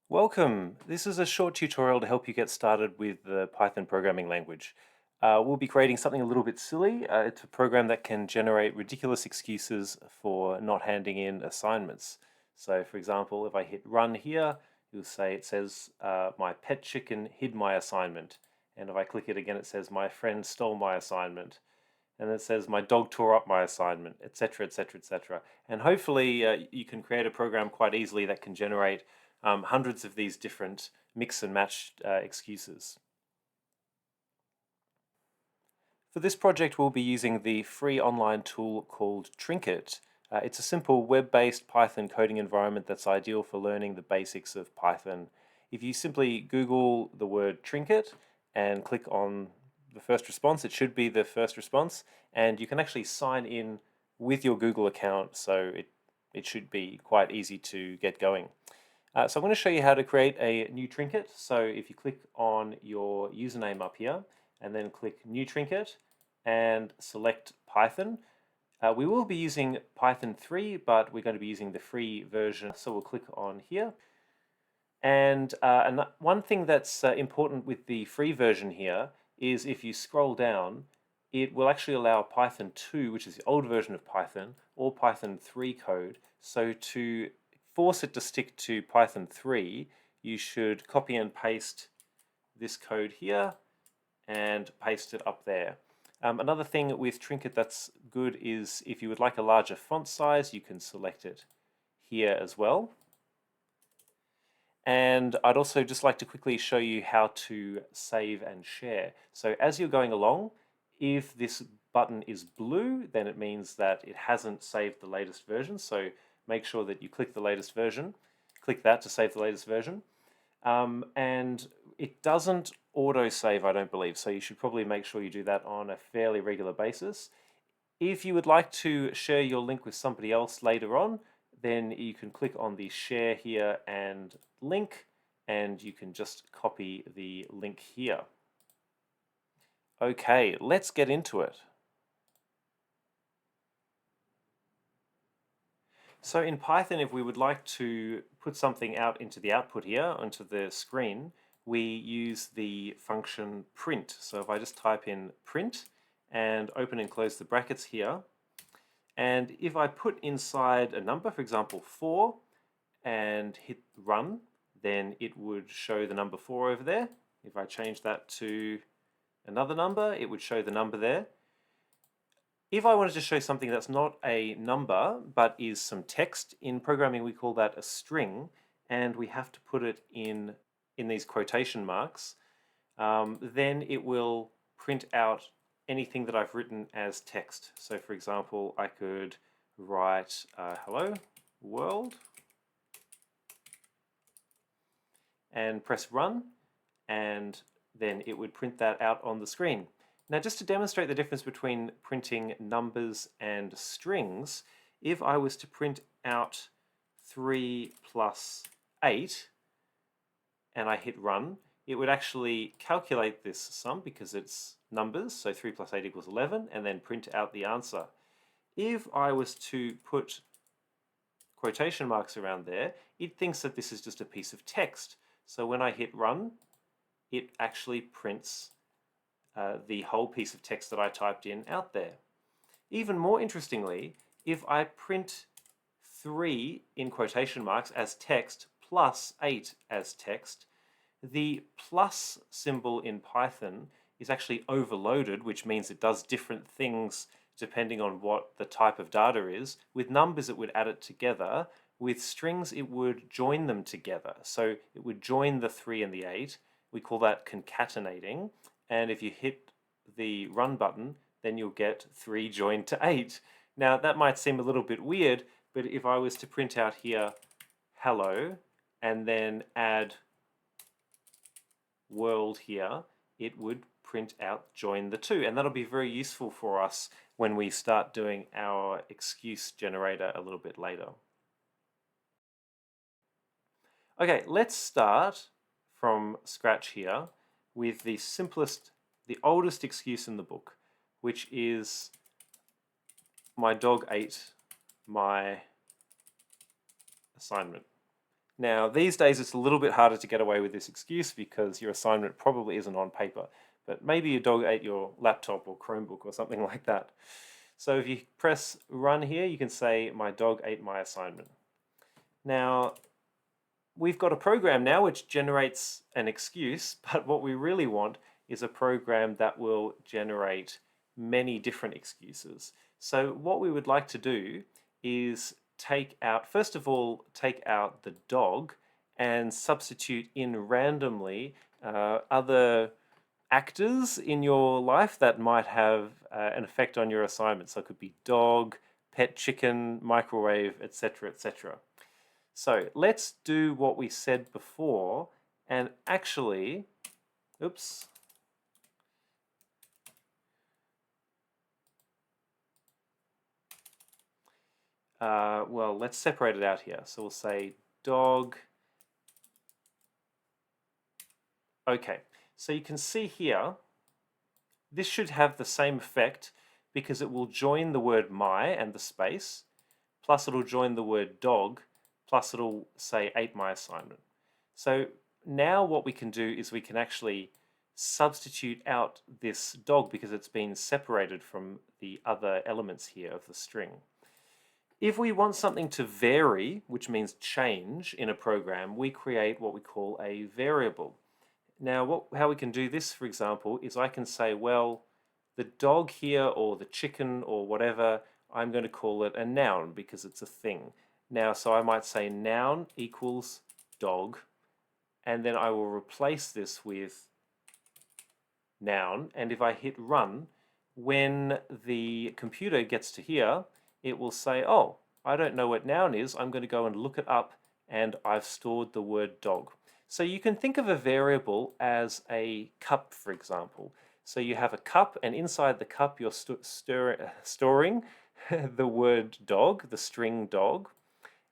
Welcome. This is a short tutorial to help you get started with the Python programming language. We'll be creating something a little bit silly. It's a program that can generate ridiculous excuses for not handing in assignments. So for example, if I hit run here, you'll say it says my pet chicken hid my assignment. And if I click it again, it says my friend stole my assignment. And it says my dog tore up my assignment, etc., etc., etc. And hopefully you can create a program quite easily that can generate hundreds of these different mix and match excuses. For this project, we'll be using the free online tool called Trinket. It's a simple web-based Python coding environment that's ideal for learning the basics of Python. If you simply Google the word Trinket and click on the first response, it should be the first response, and you can actually sign in with your Google account, so it should be quite easy to get going. So I'm going to show you how to create a new trinket. So if you click on your username up here and then click New Trinket and select Python, we will be using Python 3, but we're going to be using the free version. So we'll click on here. And one thing that's important with the free version here is if you scroll down, it will actually allow Python 2, which is the old version of Python, or Python 3 code. So to force it to stick to Python 3, you should copy and paste this code here and paste it up there. Another thing with Trinket that's good is if you would like a larger font size, you can select it here as well. And I'd also just like to quickly show you how to save and share. So as you're going along, if this button is blue, then it means that it hasn't saved the latest version. So make sure that you click the latest version. Click that to save the latest version. And it doesn't auto-save, I don't believe. So you should probably make sure you do that on a fairly regular basis. If you would like to share your link with somebody else later on, then you can click on the share here and link, and you can just copy the link here. Okay, let's get into it. So in Python, if we would like to put something out into the output here, onto the screen, we use the function print. So if I just type in print and open and close the brackets here, and if I put inside a number, for example 4, and hit run, then it would show the number 4 over there. If I change that to another number, it would show the number there. If I wanted to show something that's not a number, but is some text, in programming we call that a string, and we have to put it in these quotation marks, then it will print out anything that I've written as text. So for example, I could write hello world and press run, and then it would print that out on the screen. Now just to demonstrate the difference between printing numbers and strings, if I was to print out 3 plus 8 and I hit run, it would actually calculate this sum because it's numbers, so 3 plus 8 equals 11, and then print out the answer. If I was to put quotation marks around there, it thinks that this is just a piece of text. So when I hit run, it actually prints the whole piece of text that I typed in out there. Even more interestingly, if I print 3 in quotation marks as text plus 8 as text, the plus symbol in Python is actually overloaded, which means it does different things depending on what the type of data is. With numbers, it would add it together. With strings, it would join them together. So it would join the 3 and the 8. We call that concatenating. And if you hit the run button, then you'll get 3 joined to 8. Now, that might seem a little bit weird, but if I was to print out here, hello, and then add world here, it would print out join the 2. And that'll be very useful for us when we start doing our excuse generator a little bit later. Okay, let's start from scratch here with the simplest, the oldest excuse in the book, which is my dog ate my assignment. Now, these days it's a little bit harder to get away with this excuse because your assignment probably isn't on paper, but maybe your dog ate your laptop or Chromebook or something like that. So if you press run here, you can say, my dog ate my assignment. Now, we've got a program now which generates an excuse, but what we really want is a program that will generate many different excuses. So what we would like to do is first of all, take out the dog and substitute in randomly other actors in your life that might have an effect on your assignment. So it could be dog, pet chicken, microwave, etc., etc. So let's do what we said before and actually, oops. Well, let's separate it out here. So we'll say dog. Okay, so you can see here, this should have the same effect because it will join the word my and the space, plus it'll join the word dog, plus it'll say ate my assignment. So now what we can do is we can actually substitute out this dog because it's been separated from the other elements here of the string. If we want something to vary, which means change in a program, we create what we call a variable. Now, how we can do this, for example, is I can say, well, the dog here or the chicken or whatever, I'm going to call it a noun because it's a thing. Now, so I might say noun equals dog, and then I will replace this with noun, and if I hit run, when the computer gets to here, it will say, oh, I don't know what noun is, I'm going to go and look it up, and I've stored the word dog. So you can think of a variable as a cup, for example. So you have a cup, and inside the cup you're storing the word dog, the string dog,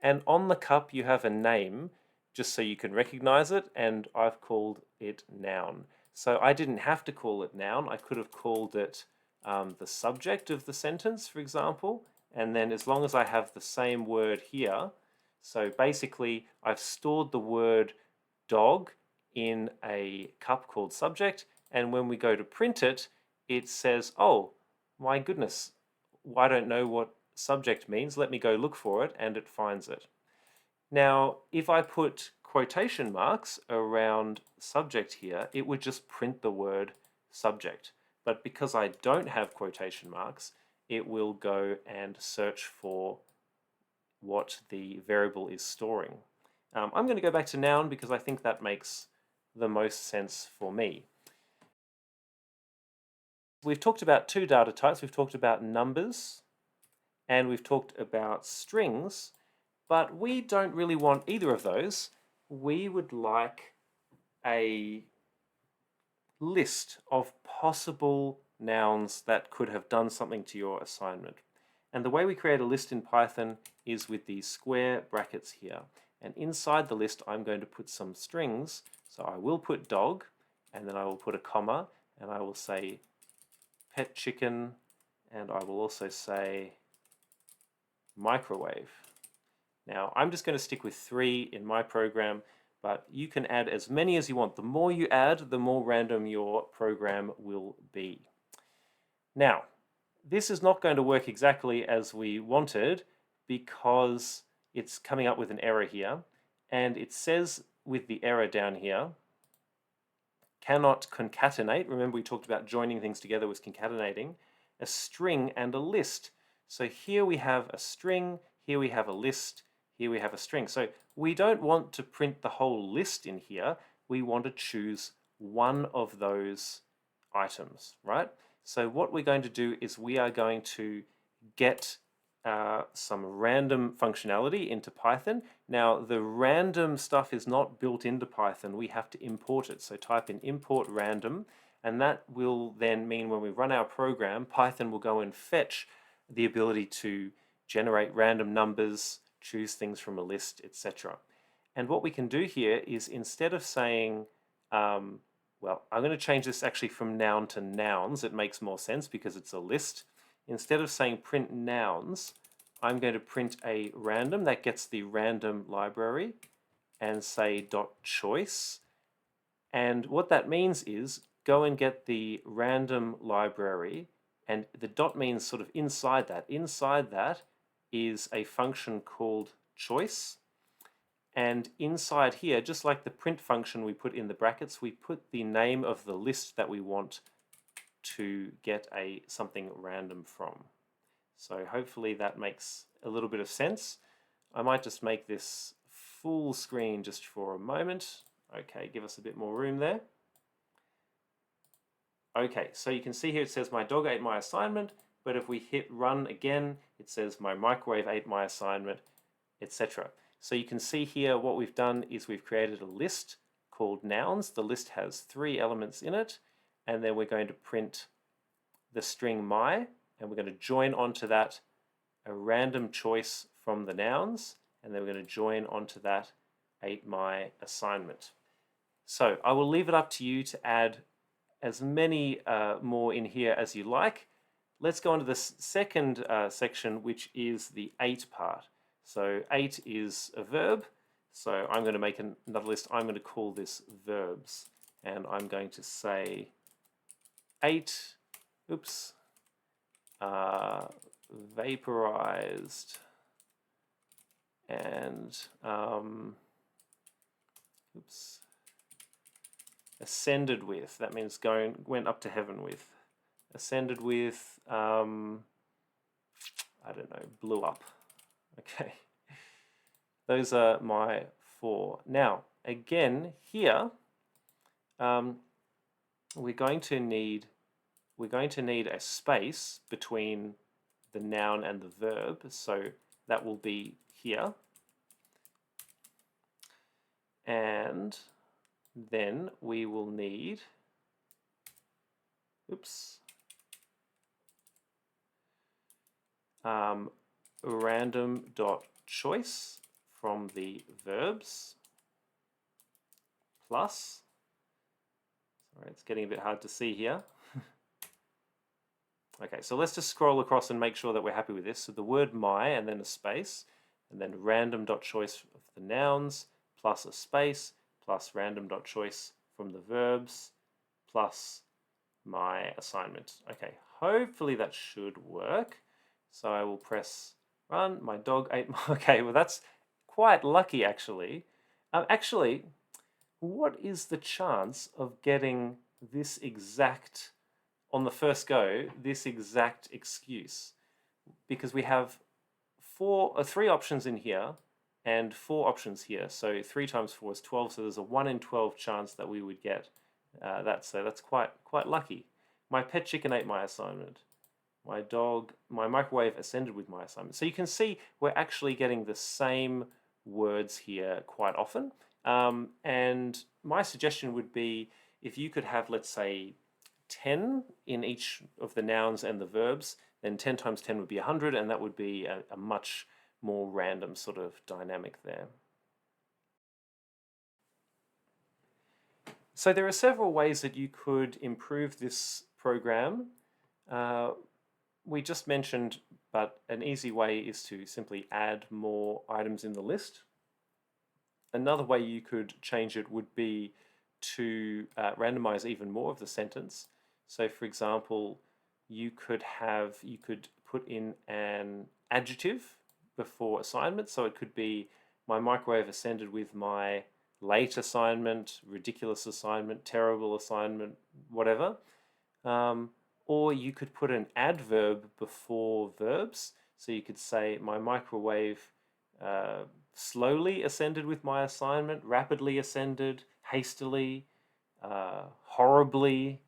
and on the cup you have a name, just so you can recognize it, and I've called it noun. So I didn't have to call it noun, I could have called it the subject of the sentence, for example, and then as long as I have the same word here, so basically I've stored the word dog in a cup called subject, and when we go to print it, it says, oh my goodness, I don't know what subject means, let me go look for it, and it finds it. Now, if I put quotation marks around subject here, it would just print the word subject. But because I don't have quotation marks, it will go and search for what the variable is storing. I'm going to go back to noun because I think that makes the most sense for me. We've talked about two data types. We've talked about numbers and we've talked about strings, but we don't really want either of those. We would like a list of possible nouns that could have done something to your assignment. And the way we create a list in Python is with these square brackets here. And inside the list, I'm going to put some strings. So I will put dog, and then I will put a comma, and I will say pet chicken, and I will also say microwave. Now, I'm just going to stick with 3 in my program, but you can add as many as you want. The more you add, the more random your program will be. Now, this is not going to work exactly as we wanted because it's coming up with an error here, and it says with the error down here, cannot concatenate. Remember we talked about joining things together was concatenating a string and a list. So here we have a string, here we have a list, here we have a string. So we don't want to print the whole list in here. We want to choose one of those items, right? So what we're going to do is we are going to get some random functionality into Python. Now the random stuff is not built into Python, we have to import it. So type in import random, and that will then mean when we run our program, Python will go and fetch the ability to generate random numbers, choose things from a list, etc. And what we can do here is instead of saying, well, I'm going to change this actually from noun to nouns. It makes more sense because it's a list. Instead of saying print nouns, I'm going to print a random that gets the random library, and say .choice. And what that means is go and get the random library, and the dot means sort of inside that. Inside that is a function called choice. And inside here, just like the print function we put in the brackets, we put the name of the list that we want to get something random from. So hopefully that makes a little bit of sense. I might just make this full screen just for a moment. Okay, give us a bit more room there. Okay, so you can see here it says my dog ate my assignment, but if we hit run again, it says my microwave ate my assignment, etc. So you can see here what we've done is we've created a list called nouns. The list has 3 elements in it, and then we're going to print the string my, and we're going to join onto that a random choice from the nouns, and then we're going to join onto that ate my assignment. So I will leave it up to you to add as many more in here as you like. Let's go on to the second section, which is the ate part. So ate is a verb. So I'm going to make another list. I'm going to call this verbs. And I'm going to say ate, vaporized, and ascended with. That means went up to heaven with. Ascended with, I don't know, blew up. Okay. Those are my 4. Now, again, here, we're going to need a space between the noun and the verb. So that will be here. And then we will need, random dot choice from the verbs plus, sorry, it's getting a bit hard to see here. Okay, so let's just scroll across and make sure that we're happy with this. So the word my and then a space, and then random dot choice of the nouns plus a space plus random dot choice from the verbs plus my assignment. Okay, hopefully that should work. So I will press run. My dog ate my... Okay, well that's quite lucky actually. Actually, what is the chance of getting this exact, on the first go, this exact excuse? Because we have 3 options in here and 4 options here. So 3 times 4 is 12. So there's a 1 in 12 chance that we would get that. So that's quite lucky. My pet chicken ate my assignment. My microwave ascended with my assignment. So you can see we're actually getting the same words here quite often. And my suggestion would be if you could have, let's say, 10 in each of the nouns and the verbs, then 10 times 10 would be 100, and that would be a much more random sort of dynamic there. So there are several ways that you could improve this program. We just mentioned, but an easy way is to simply add more items in the list. Another way you could change it would be to randomize even more of the sentence. So for example, you could put in an adjective before assignment. So it could be my microwave ascended with my late assignment, ridiculous assignment, terrible assignment, whatever. Or you could put an adverb before verbs. So you could say my microwave slowly ascended with my assignment, rapidly ascended, hastily, horribly,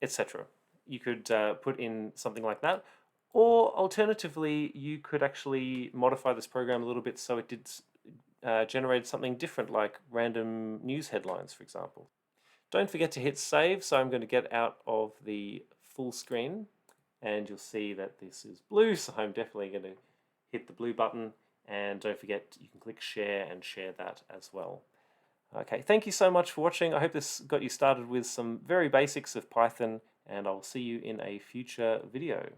etc. You could put in something like that. Or alternatively, you could actually modify this program a little bit so it did generate something different, like random news headlines, for example. Don't forget to hit save. So I'm going to get out of the full screen, and you'll see that this is blue. So I'm definitely going to hit the blue button. And don't forget, you can click share and share that as well. Okay, thank you so much for watching. I hope this got you started with some very basics of Python, and I'll see you in a future video.